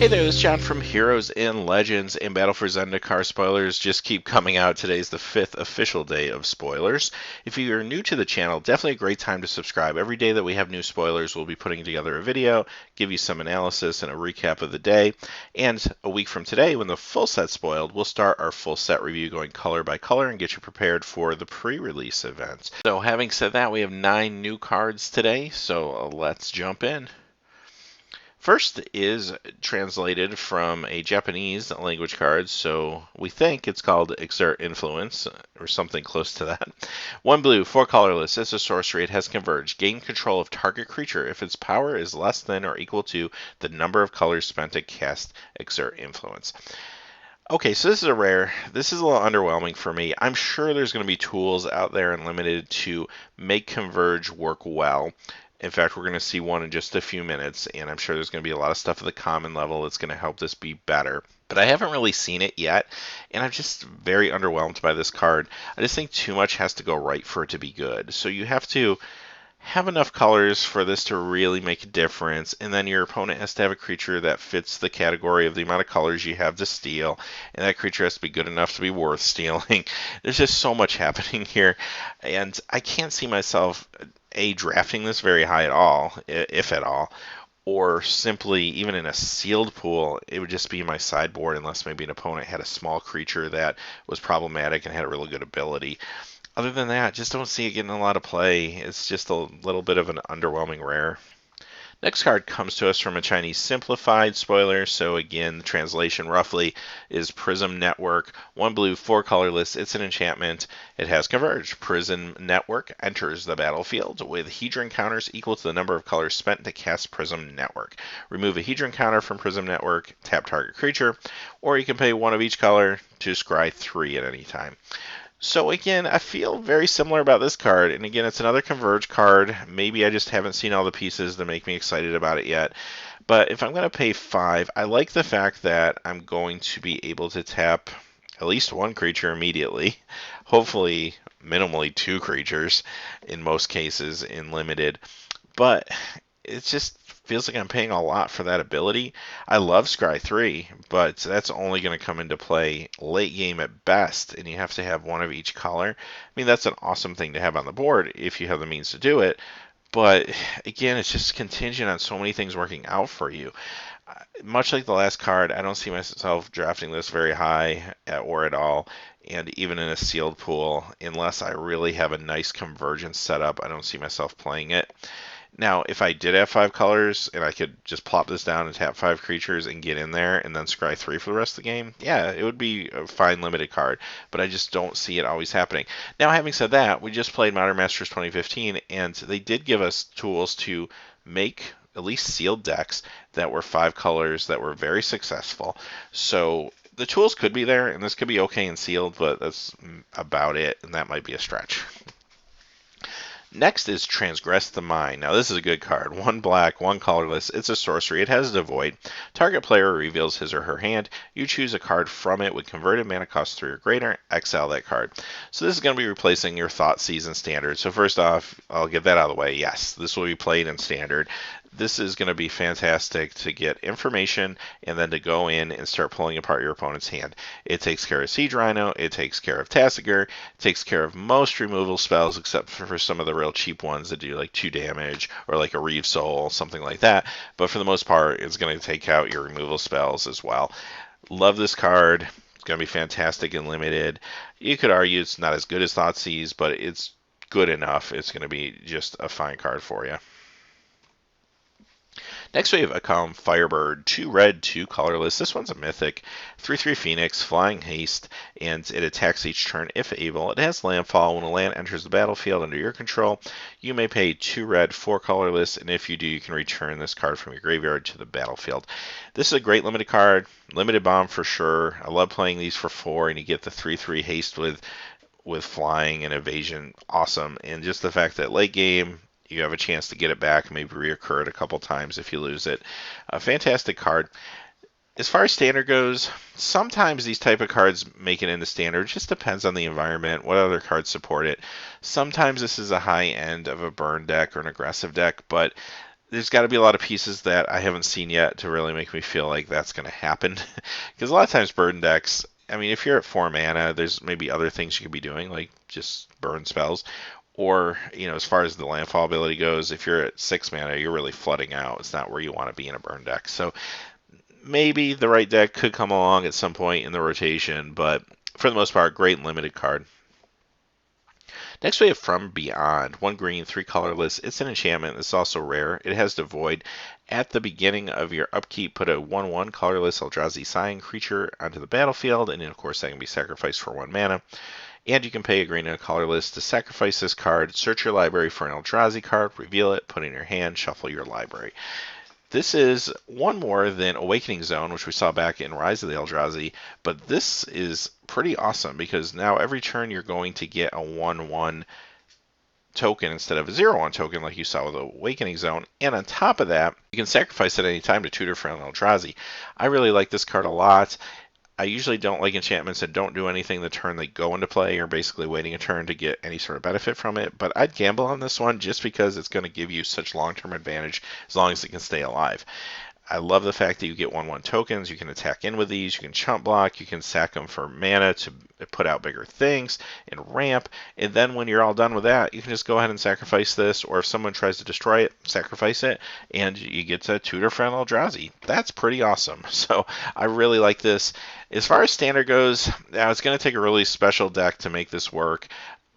Hey there, this is John from Heroes and Legends, and Battle for Zendikar Spoilers just keep coming out. Today's the 5th official day of spoilers. If you are new to the channel, definitely a great time to subscribe. Every day that we have new spoilers, we'll be putting together a video, give you some analysis and a recap of the day. And a week from today, when the full set's spoiled, we'll start our full set review going color by color and get you prepared for the pre-release events. So having said that, we have 9 new cards today, so let's jump in. First is translated from a Japanese language card, so we think it's called Exert Influence, or something close to that. 1 blue, 4 colorless. It's a sorcery. It has converged. Gain control of target creature if its power is less than or equal to the number of colors spent to cast Exert Influence. Okay, so this is a rare. This is a little underwhelming for me. I'm sure there's going to be tools out there and limited to make Converge work well. In fact, we're going to see one in just a few minutes, and I'm sure there's going to be a lot of stuff at the common level that's going to help this be better. But I haven't really seen it yet, and I'm just very underwhelmed by this card. I just think too much has to go right for it to be good. So you have to have enough colors for this to really make a difference, and then your opponent has to have a creature that fits the category of the amount of colors you have to steal, and that creature has to be good enough to be worth stealing. There's just so much happening here, and I can't see myself drafting this very high at all, if at all, or simply even in a sealed pool, it would just be my sideboard unless maybe an opponent had a small creature that was problematic and had a really good ability. Other than that, just don't see it getting a lot of play. It's just a little bit of an underwhelming rare. Next card comes to us from a Chinese simplified spoiler. So again, the translation roughly is Prism Network. 1 blue, 4 colorless. It's an enchantment. It has converged. Prism Network enters the battlefield with Hedron counters equal to the number of colors spent to cast Prism Network. Remove a Hedron counter from Prism Network, tap target creature, or you can pay 1 of each color to scry 3 at any time. So again, I feel very similar about this card, and again, it's another Converge card. Maybe I just haven't seen all the pieces to make me excited about it yet. But if I'm going to pay 5, I like the fact that I'm going to be able to tap at least 1 creature immediately. Hopefully, minimally 2 creatures in most cases in limited. But it just feels like I'm paying a lot for that ability. I love Scry 3, but that's only going to come into play late game at best, and you have to have 1 of each color. I mean, that's an awesome thing to have on the board if you have the means to do it, but again, it's just contingent on so many things working out for you. Much like the last card, I don't see myself drafting this very high or at all, and even in a sealed pool, unless I really have a nice convergence setup, I don't see myself playing it. Now, if I did have 5 colors and I could just plop this down and tap 5 creatures and get in there and then scry 3 for the rest of the game, yeah, it would be a fine limited card, but I just don't see it always happening. Now, having said that, we just played Modern Masters 2015, and they did give us tools to make at least sealed decks that were 5 colors that were very successful. So the tools could be there, and this could be okay and sealed, but that's about it, and that might be a stretch. Next is Transgress the Mine. Now this is a good card. 1 black, 1 colorless. It's a sorcery. It has Devoid. Target player reveals his or her hand. You choose a card from it with converted mana cost 3 or greater. Exile that card. So this is going to be replacing your Thoughtseize in Standard. So first off, I'll get that out of the way. Yes, this will be played in Standard. This is going to be fantastic to get information and then to go in and start pulling apart your opponent's hand. It takes care of Siege Rhino, it takes care of Tassiger, it takes care of most removal spells except for some of the real cheap ones that do like 2 damage or like a Reeve Soul, something like that. But for the most part, it's going to take out your removal spells as well. Love this card. It's going to be fantastic and limited. You could argue it's not as good as Thoughtseize, but it's good enough. It's going to be just a fine card for you. Next we have a column Firebird, 2 red, 2 colorless. This one's a mythic, 3/3 Phoenix, flying haste, and it attacks each turn if able. It has landfall. When a land enters the battlefield under your control, you may pay 2 red, 4 colorless, and if you do, you can return this card from your graveyard to the battlefield. This is a great limited card, limited bomb for sure. I love playing these for 4, and you get the 3/3 haste with flying and evasion. Awesome, and just the fact that late game, you have a chance to get it back, maybe reoccur it a couple times if you lose it. A fantastic card. As far as Standard goes, sometimes these type of cards make it into Standard. It just depends on the environment, what other cards support it. Sometimes this is a high end of a burn deck or an aggressive deck, but there's got to be a lot of pieces that I haven't seen yet to really make me feel like that's going to happen. Because a lot of times burn decks, I mean, if you're at 4 mana, there's maybe other things you could be doing, like just burn spells. Or, as far as the landfall ability goes, if you're at 6 mana, you're really flooding out. It's not where you want to be in a burn deck. So maybe the right deck could come along at some point in the rotation, but for the most part, great limited card. Next we have From Beyond. 1 green, 3 colorless. It's an enchantment. It's also rare. It has Devoid. At the beginning of your upkeep, put a 1/1 colorless Eldrazi Scrying creature onto the battlefield, and of course that can be sacrificed for 1 mana. And you can pay a green and a colorless to sacrifice this card, search your library for an Eldrazi card, reveal it, put it in your hand, shuffle your library. This is one more than Awakening Zone, which we saw back in Rise of the Eldrazi, but this is pretty awesome because now every turn you're going to get a 1/1 token instead of a 0/1 token like you saw with Awakening Zone, and on top of that, you can sacrifice at any time to tutor for an Eldrazi. I really like this card a lot. I usually don't like enchantments that don't do anything the turn they go into play. You're basically waiting a turn to get any sort of benefit from it, but I'd gamble on this one just because it's going to give you such long-term advantage as long as it can stay alive. I love the fact that you get 1/1 tokens. You can attack in with these. You can chump block. You can sack them for mana to put out bigger things and ramp. And then when you're all done with that, you can just go ahead and sacrifice this. Or if someone tries to destroy it, sacrifice it, and you get to tutor for an Eldrazi. That's pretty awesome. So I really like this. As far as standard goes, now it's going to take a really special deck to make this work.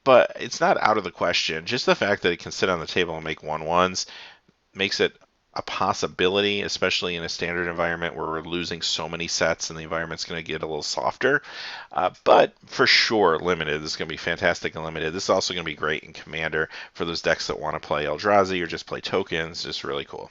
But it's not out of the question. Just the fact that it can sit on the table and make 1/1s makes it a possibility, especially in a standard environment where we're losing so many sets and the environment's going to get a little softer. But for sure, limited. This is going to be fantastic and limited. This is also going to be great in Commander for those decks that want to play Eldrazi or just play tokens. Just really cool.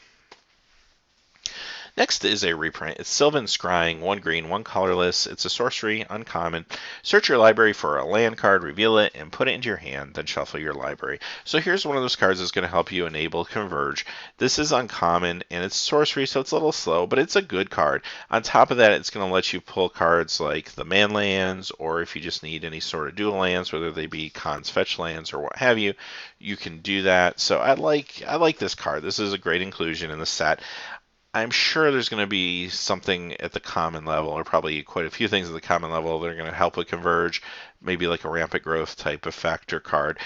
Next is a reprint. It's Sylvan Scrying, 1 green, 1 colorless. It's a sorcery, uncommon. Search your library for a land card, reveal it, and put it into your hand, then shuffle your library. So here's one of those cards that's going to help you enable Converge. This is uncommon, and it's sorcery, so it's a little slow, but it's a good card. On top of that, it's going to let you pull cards like the man lands, or if you just need any sort of dual lands, whether they be Khan's fetch lands or what have you, you can do that. So I like this card. This is a great inclusion in the set. I'm sure there's going to be something at the common level, or probably quite a few things at the common level that are going to help with Converge, maybe like a rampant growth type effect or card.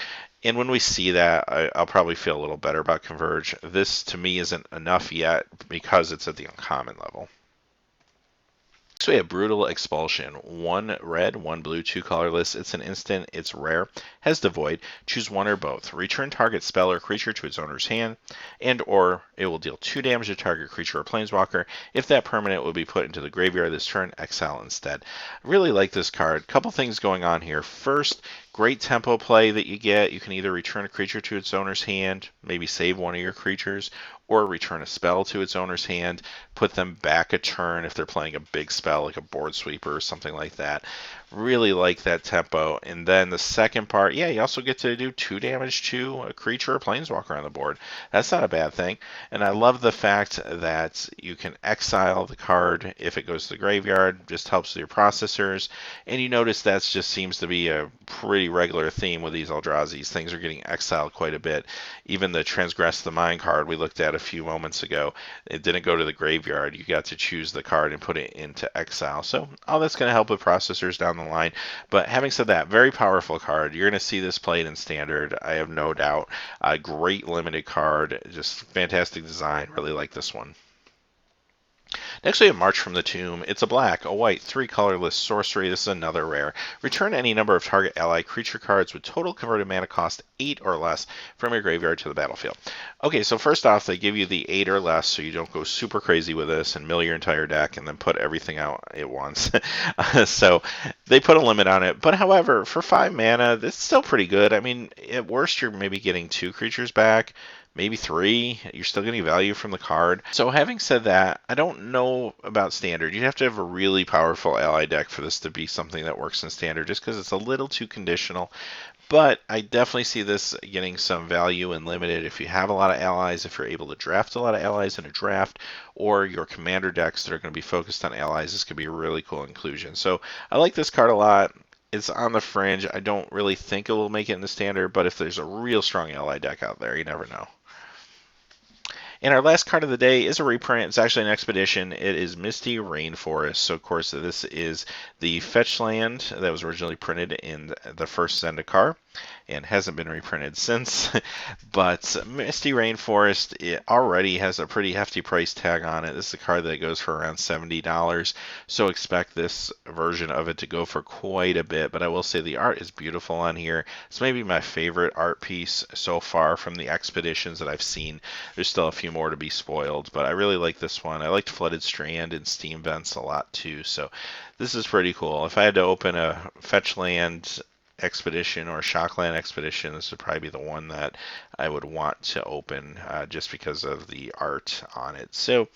And when we see that, I'll probably feel a little better about Converge. This, to me, isn't enough yet because it's at the uncommon level. So we have Brutal Expulsion. 1 red, 1 blue, 2 colorless. It's an instant. It's rare. Has Devoid. Choose one or both. Return target spell or creature to its owner's hand, and or it will deal 2 damage to target creature or planeswalker. If that permanent will be put into the graveyard this turn, exile instead. I really like this card. Couple things going on here. First, great tempo play that you get. You can either return a creature to its owner's hand, maybe save one of your creatures, or return a spell to its owner's hand, put them back a turn if they're playing a big spell like a board sweeper or something like that. Really like that tempo. And then the second part, yeah, you also get to do 2 damage to a creature or planeswalker on the board. That's not a bad thing. And I love the fact that you can exile the card if it goes to the graveyard. Just helps with your processors. And you notice that just seems to be a pretty regular theme with these Eldrazi's. Things are getting exiled quite a bit. Even the Transgress the Mine card we looked at a few moments ago, it didn't go to the graveyard. You got to choose the card and put it into exile. So all that's going to help with processors down the line. But having said that, very powerful card. You're going to see this played in standard, I have no doubt. A great limited card, just fantastic design. Really like this one. Next we have March from the Tomb. It's a black, a white, 3 colorless sorcery. This is another rare. Return any number of target ally creature cards with total converted mana cost 8 or less from your graveyard to the battlefield. Okay, so first off, they give you the 8 or less so you don't go super crazy with this and mill your entire deck and then put everything out at once. So they put a limit on it. But however, for 5 mana, this is still pretty good. I mean, at worst, you're maybe getting 2 creatures back. Maybe 3. You're still getting value from the card. So having said that, I don't know about standard. You'd have to have a really powerful ally deck for this to be something that works in standard, just because it's a little too conditional. But I definitely see this getting some value in limited if you have a lot of allies, if you're able to draft a lot of allies in a draft, or your commander decks that are going to be focused on allies. This could be a really cool inclusion. So I like this card a lot. It's on the fringe. I don't really think it will make it in the standard, but if there's a real strong ally deck out there, you never know. And our last card of the day is a reprint. It's actually an expedition. It is Misty Rainforest. So, of course, this is the fetch land that was originally printed in the first Zendikar and hasn't been reprinted since. But Misty Rainforest, it already has a pretty hefty price tag on it. This is a card that goes for around $70. So expect this version of it to go for quite a bit. But I will say the art is beautiful on here. It's maybe my favorite art piece so far from the expeditions that I've seen. There's still a few more to be spoiled, but I really like this one. I liked Flooded Strand and Steam Vents a lot too. So this is pretty cool. If I had to open a fetch land expedition or Shockland expedition, this would probably be the one that I would want to open just because of the art on it. So,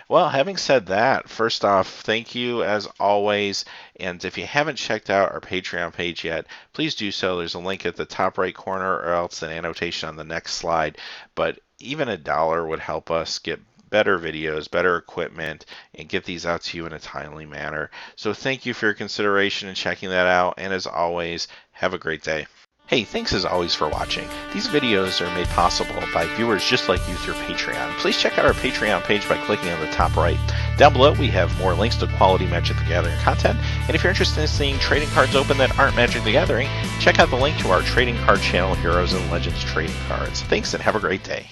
well, having said that, first off, thank you as always. And if you haven't checked out our Patreon page yet, please do so. There's a link at the top right corner or else an annotation on the next slide. But even $1 would help us get better videos, better equipment, and get these out to you in a timely manner. So thank you for your consideration and checking that out. And as always, have a great day. Hey, thanks as always for watching. These videos are made possible by viewers just like you through Patreon. Please check out our Patreon page by clicking on the top right. Down below, we have more links to quality Magic the Gathering content. And if you're interested in seeing trading cards open that aren't Magic the Gathering, check out the link to our trading card channel, Heroes and Legends Trading Cards. Thanks and have a great day.